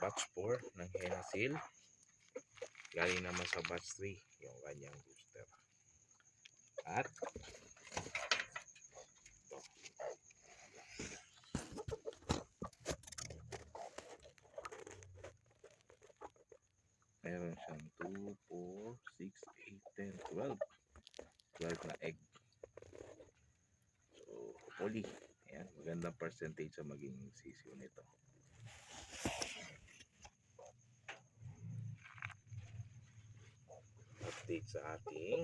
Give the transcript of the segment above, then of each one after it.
batch 4 ng Henasil. Galing naman sa batch 3 yung kanyang booster. At ito. Meron siyang 2, 4, 6, 8, 10, 12. 12 na egg. So, hopefully, ayan, magandang percentage sa maging sisiw nito. Update sa ating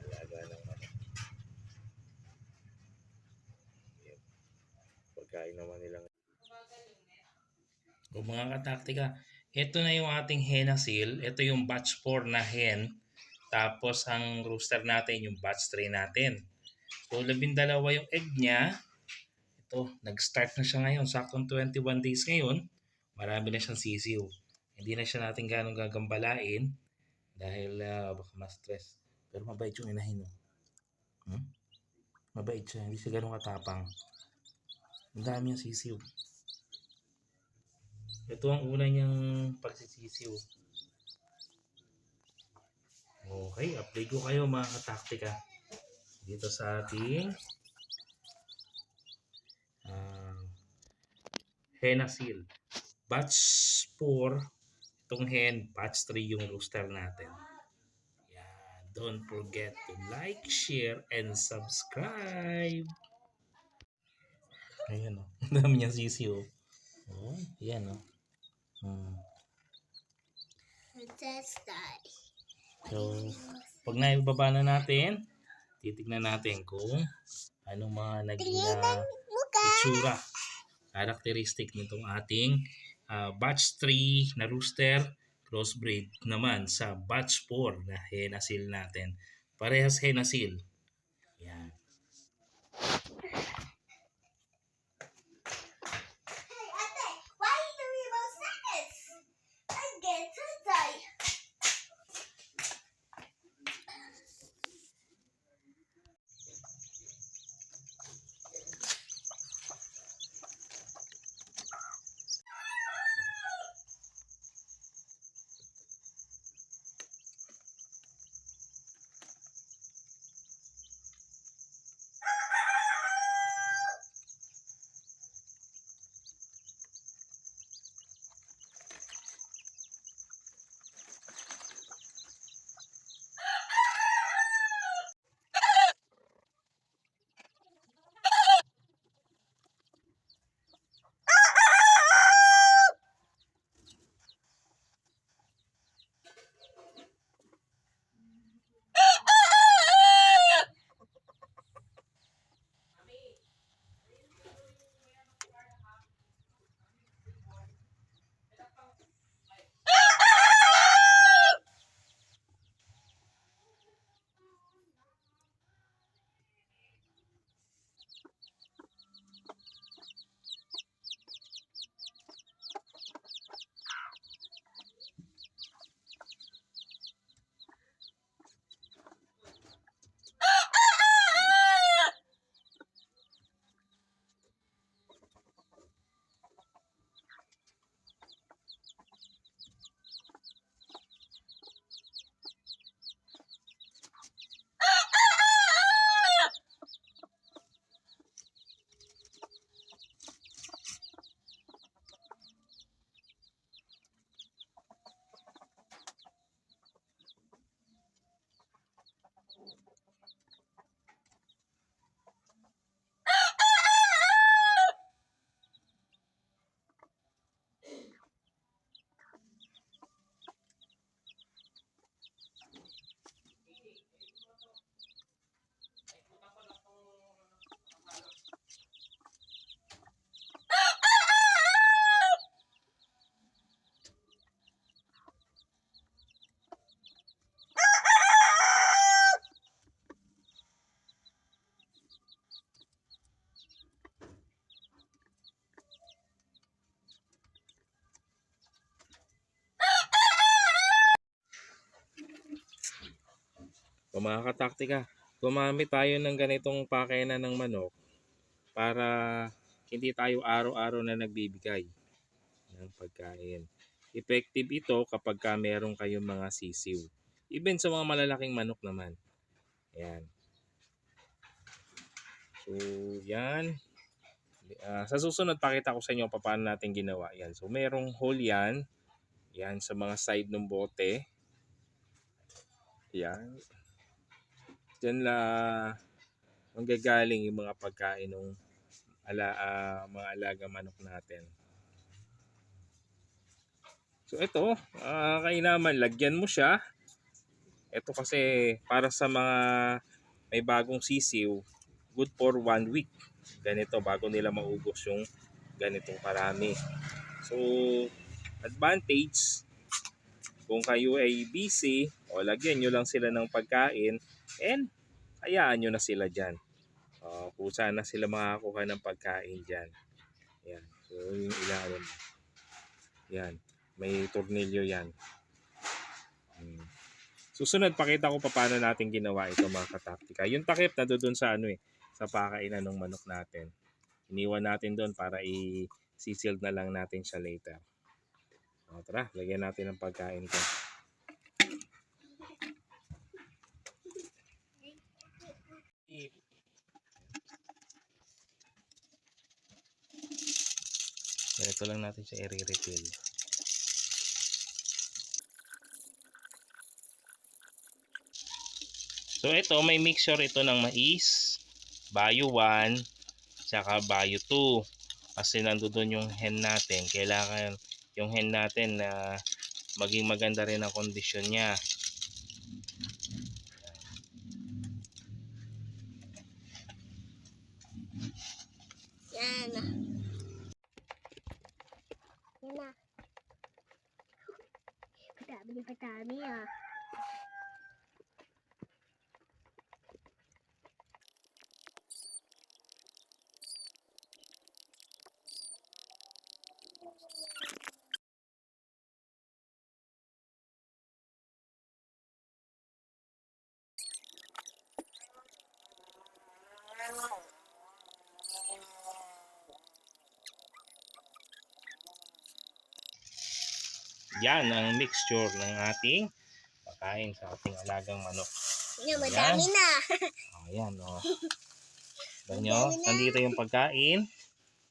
alaga ng manok. Pagkain naman nilang O mga kataktika, ito na yung ating Henasil. Ito yung batch 4 na hen. Tapos ang rooster natin yung batch 3 natin. So 12 yung egg niya. Ito, nag-start na siya ngayon. Saktong 21 days ngayon. Marami na siyang sisiw. Hindi na siya natin ganong gagambalain dahil baka ma-stress. Pero mabait yung inahin. Mabait siya. Hindi siya ganong katapang. Ang dami yung sisiw. Ito ang una niyang pagsisisiw. Okay, update ko kayo mga kataktika. Dito sa ating Henasil. Batch 4, itong hen, batch 3 yung rooster natin. Yan. Don't forget to like, share, and subscribe. Ayan o. Ang dami niyang sisiw. Oh, yan o. So, pag naibaba na natin, titignan natin kung anong mga naging itsura, characteristic nitong ating batch 3 na rooster crossbreed naman sa batch 4 na Henasil natin. Parehas Henasil. Yan. Kung mga kataktika, gumamit tayo ng ganitong pakainan ng manok para hindi tayo araw-araw na nagbibigay ng pagkain. Effective ito kapag meron kayong mga sisiw. Even sa mga malalaking manok naman. Ayan. So, yan. Sa susunod, pakita ko sa inyo paano natin ginawa yan. So, merong hole yan. Yan, sa mga side ng bote. Yan. Diyan la manggagaling yung mga pagkain ng mga alaga manok natin. So, ito, kainaman, lagyan mo siya. Ito kasi para sa mga may bagong sisiw, good for 1 week. Ganito bago nila maubos yung ganitong karami. So, advantage, kung kayo ay busy, o lagyan nyo lang sila ng pagkain and hayaan nyo na sila dyan. Kung saan na sila makakuha ng pagkain dyan. Yan. So, yung ilalim. Yan. May tornilyo yan. Susunod, pakita ko paano natin ginawa ito mga kataktika. Yung takip na doon sa sa pakainan ng manok natin. Iniwan natin doon para i-sealed na lang natin siya later. Tara, lagyan natin ng pagkain ko. Ito lang natin siya i-refill. So ito, may mixture ito ng mais, Bio 1, tsaka Bio 2. Kasi nandoon yung hen natin. Kailangan yung hen natin na maging maganda rin ang kondisyon niya. Yan. Yan na. Patami ah. Yan ang mixture ng ating pagkain sa ating alagang manok. Yan, madami na. Ayan, Ganyo, nandito yung pagkain.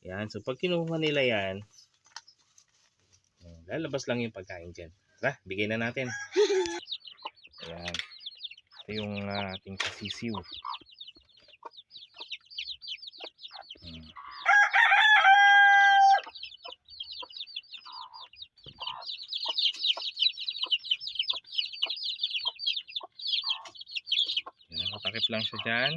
Yan, so pag kinuha nila yan, lalabas lang yung pagkain dyan. Tara, bigay na natin. Ayan. Ito yung ating kasisiw. Nakatakip lang siya dyan.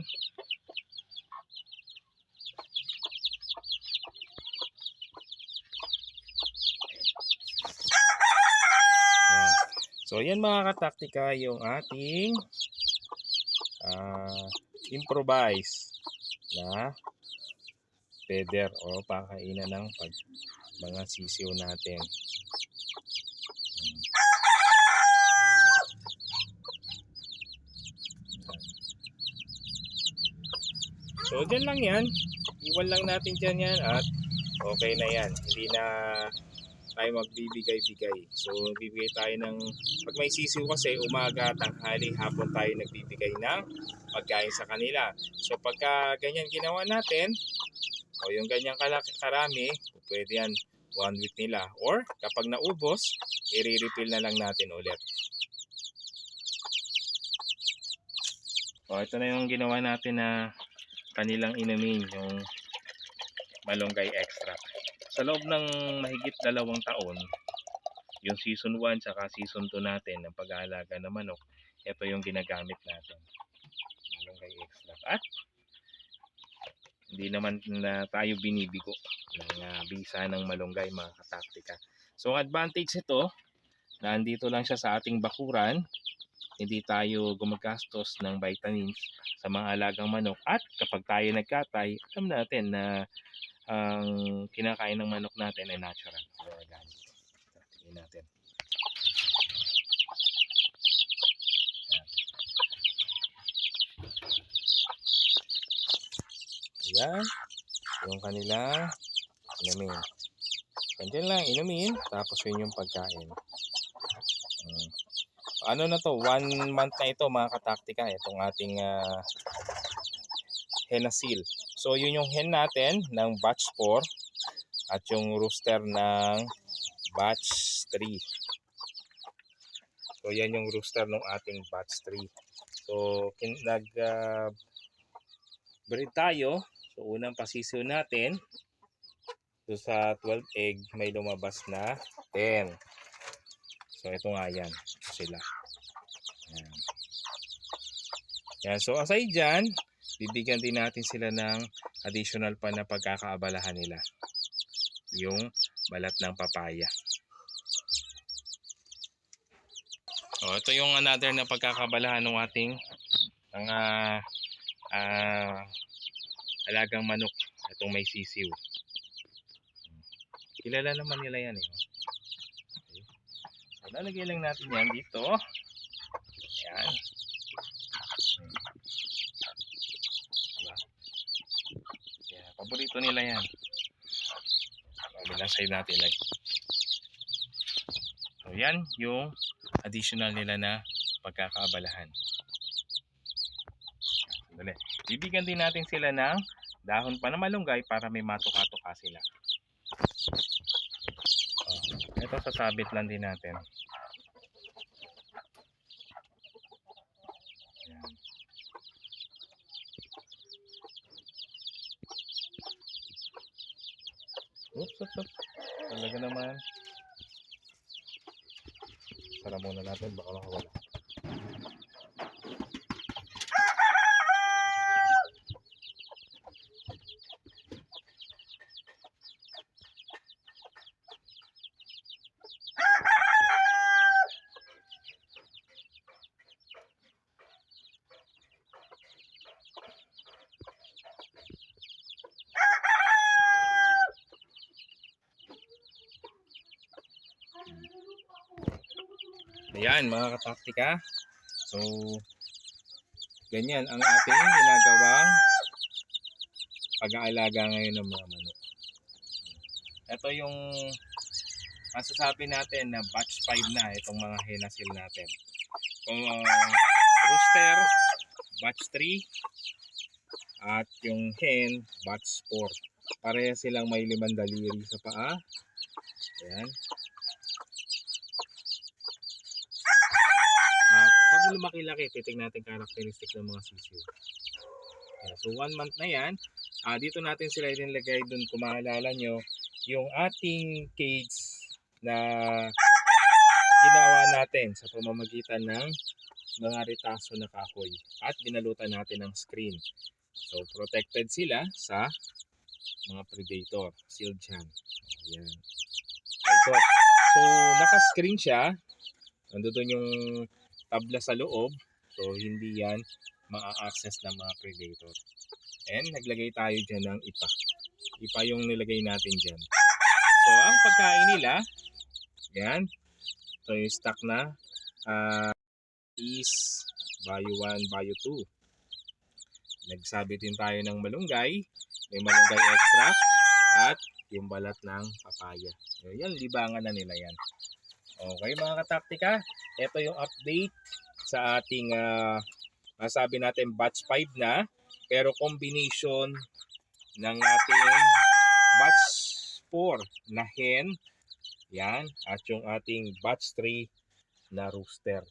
So yan mga kataktika yung ating improvise na feeder o pakainan ng mga sisiw natin. So dyan lang yan, iwan lang natin dyan yan at okay na yan, hindi na tayo magbibigay-bigay. So bibigay tayo ng, pag may sisiw kasi umaga, tanghali, hapon tayo nagbibigay ng pagkain sa kanila. So pagka ganyan ginawa natin, o yung ganyan karami, pwede yan 1 week nila. Or kapag naubos, i-refill na lang natin ulit. O ito na yung ginawa natin na kanilang inumin, yung malunggay extract. Sa loob ng mahigit 2 taon, yung season 1 saka season 2 natin ng pag-aalaga ng manok, ito yung ginagamit natin, malunggay extract. At hindi naman na tayo binibigo ng bisa ng malunggay mga kataktika. So ang advantage ito, na andito lang siya sa ating bakuran, hindi tayo gumagastos ng vitamins sa mga alagang manok, at kapag tayo nagkatay, alam natin na ang kinakain ng manok natin ay natural or organic. Tingnan natin. Ayan. So yung kanilang inumin. Ganyan lang, inumin, tapos yun yung pagkain. Ano na to, 1 month na ito mga kataktika, itong ating hen na seal. So yun yung hen natin ng batch 4 at yung rooster ng batch 3. So yan yung rooster ng ating batch 3. So breed tayo. So unang pasisiw natin, so sa 12 egg may lumabas na 10. So ito nga yan, sila. Yan. Yan. So aside dyan, bibigyan din natin sila ng additional pa na pagkakaabalahan nila. Yung balat ng papaya. O, ito yung another na pagkakabalahan ng ating mga alagang manok. Itong may sisiw. Kilala naman nila yan eh. Okay. So, lalagay lang natin yan dito. Yan. Diba? Yan. Paborito nila yan. Bilasay natin lagi. So yan yung additional nila na pagkakaabalahan. Dali. Bibigyan din natin sila ng dahon pa na malunggay para may matuka-tuka sila. Ito sasabit lang din natin. Yan. Oops. Talaga naman. Sara muna natin, baka makawala. Ayan mga kataktika. So, ganyan ang ating ginagawang pag-aalaga ngayon ng mga manok. Ito yung masasabi natin na batch 5 na itong mga hen na seal natin. Kung rooster, batch 3 at yung hen, batch 4. Pareha silang may 5 daliri sa paa. Ayan. At pag lumaki-laki, titignan natin characteristic ng mga sisiw. So 1 month na yan. Dito natin sila inilagay dun, kung maalala nyo, yung ating cage na ginawa natin sa pamamagitan ng mga retaso na kahoy at binalutan natin ng screen. So protected sila sa mga predator, sealed yan. Ayan. Ito. So naka-screen siya. Nandoon yung tabla sa loob. So hindi yan ma-access ng mga predator. And naglagay tayo dyan ng ipa. Ipa yung nilagay natin dyan. So ang pagkain nila, yan. So yung stock na is Bio 1, Bio 2. Nagsabit din tayo ng malunggay. May malunggay extract at yung balat ng papaya. Yan, libangan na nila yan. Okay mga kataktika, ito yung update sa ating masabi natin batch 5 na, pero combination ng ating batch 4 na hen, yan, at yung ating batch 3 na rooster.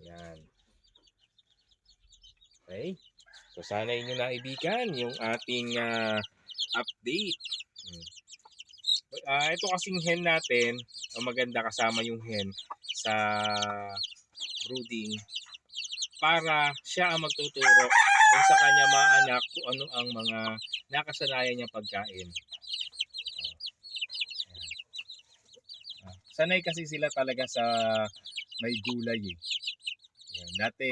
Yan. Okay. So sana inyo naibigan yung ating update. Ito kasing hen natin, ang maganda kasama yung hen sa brooding para siya ang magtuturo kung sa kanya mga anak kung ano ang mga nakasanayan niya pagkain. Sanay kasi sila talaga sa may gulay eh. Yan. Dati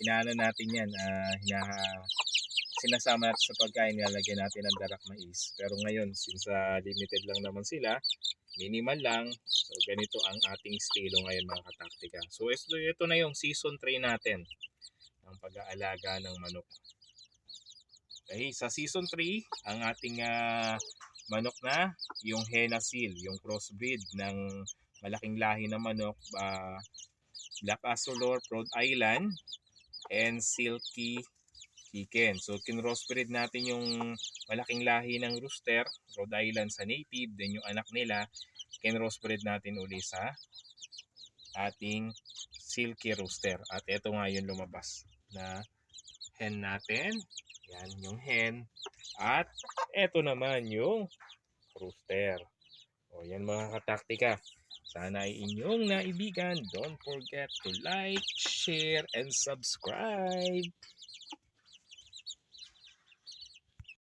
inaano natin yan, sinasama natin sa pagkain, nilalagyan natin ng darak mais. Pero ngayon, since limited lang naman sila, minimal lang, so ganito ang ating estilo ngayon mga kataktika. So ito na yung season 3 natin ng pag-aalaga ng manok. Okay, sa season 3, ang ating manok na yung Henna Seal, yung crossbreed ng malaking lahi na manok, Black Asolor, Rhode Island, and Silky Chicken. So, kinrossbreed natin yung malaking lahi ng rooster, Rhode Island sa native, then yung anak nila, kinrossbreed natin uli sa ating Silky Rooster. At ito nga yung lumabas na hen natin. Yan yung hen. At ito naman yung rooster. O yan mga kataktika. Sana ay inyong naibigan. Don't forget to like, share, and subscribe.